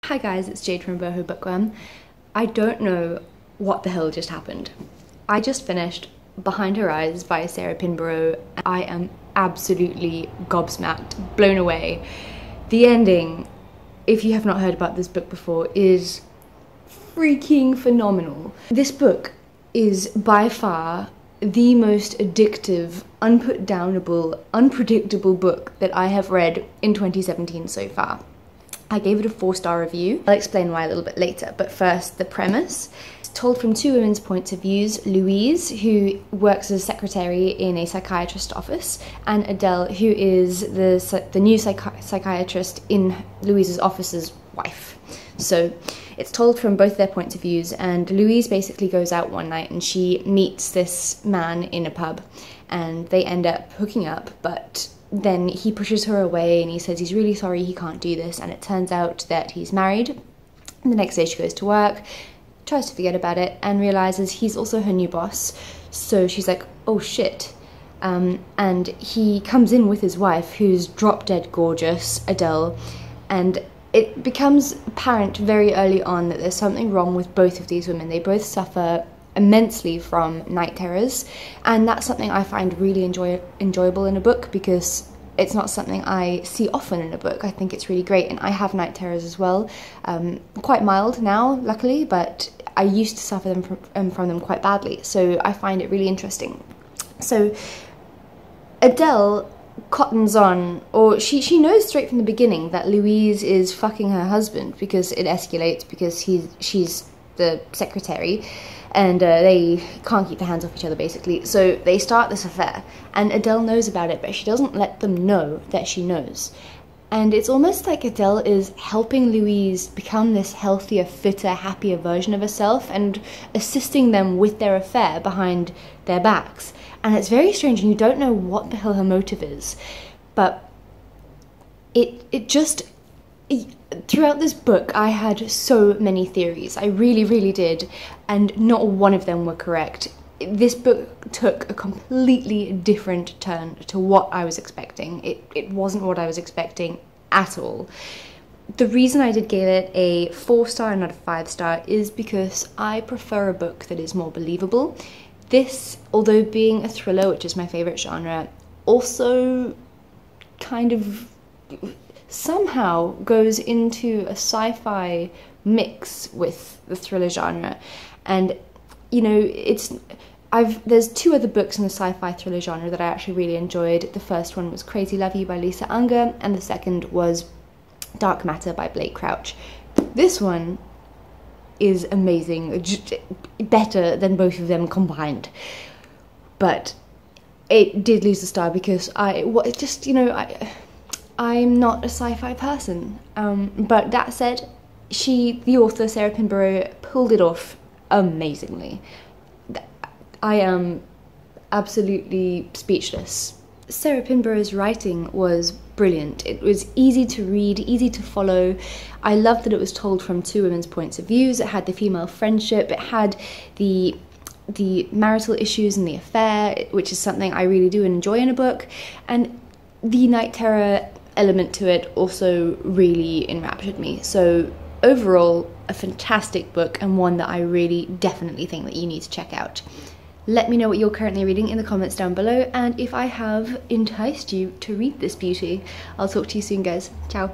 Hi guys, it's Jade from Boho Bookworm. I don't know what the hell just happened. I just finished Behind Her Eyes by Sarah Pinborough. I am absolutely gobsmacked, blown away. The ending, if you have not heard about this book before, is freaking phenomenal. This book is by far the most addictive, unputdownable, unpredictable book that I have read in 2017 so far. I gave it a 4-star review. I'll explain why a little bit later, but first, the premise. It's told from two women's points of views: Louise, who works as a secretary in a psychiatrist's office, and Adele, who is the new psychiatrist in Louise's office's wife. So it's told from both their points of views, and Louise basically goes out one night and she meets this man in a pub, and they end up hooking up, but then he pushes her away and he says he's really sorry he can't do this, and it turns out that he's married. And the next day she goes to work, tries to forget about it, and realizes he's also her new boss. So she's like, oh shit. And he comes in with his wife, who's drop-dead gorgeous, Adele, and it becomes apparent very early on that there's something wrong with both of these women. They both suffer immensely from night terrors, and that's something I find really enjoyable in a book, because it's not something I see often in a book. I think it's really great, and I have night terrors as well. Quite mild now, luckily, but I used to suffer from them quite badly, so I find it really interesting. So Adele cottons on, or she knows straight from the beginning that Louise is fucking her husband, because it escalates because she's the secretary, and they can't keep their hands off each other basically. So they start this affair, and Adele knows about it, but she doesn't let them know that she knows. And it's almost like Adele is helping Louise become this healthier, fitter, happier version of herself, and assisting them with their affair behind their backs. And it's very strange, and you don't know what the hell her motive is. But throughout this book, I had so many theories. I really, really did, and not one of them were correct. This book took a completely different turn to what I was expecting. It wasn't what I was expecting at all. The reason I did give it a 4-star and not a 5-star is because I prefer a book that is more believable. This, although being a thriller, which is my favourite genre, also kind of somehow goes into a sci-fi mix with the thriller genre. And you know, there's two other books in the sci-fi thriller genre that I actually really enjoyed. The first one was Crazy Love You by Lisa Unger, and the second was Dark Matter by Blake Crouch. This one is amazing, better than both of them combined. But it did lose a star because I'm not a sci-fi person. But that said, the author, Sarah Pinborough, pulled it off amazingly. I am absolutely speechless. Sarah Pinborough's writing was brilliant. It was easy to read, easy to follow. I loved that it was told from two women's points of views. It had the female friendship, it had the marital issues and the affair, which is something I really do enjoy in a book, and the night terror element to it also really enraptured me. So overall, a fantastic book, and one that I really definitely think that you need to check out. Let me know what you're currently reading in the comments down below, and if I have enticed you to read this beauty. I'll talk to you soon, guys. Ciao.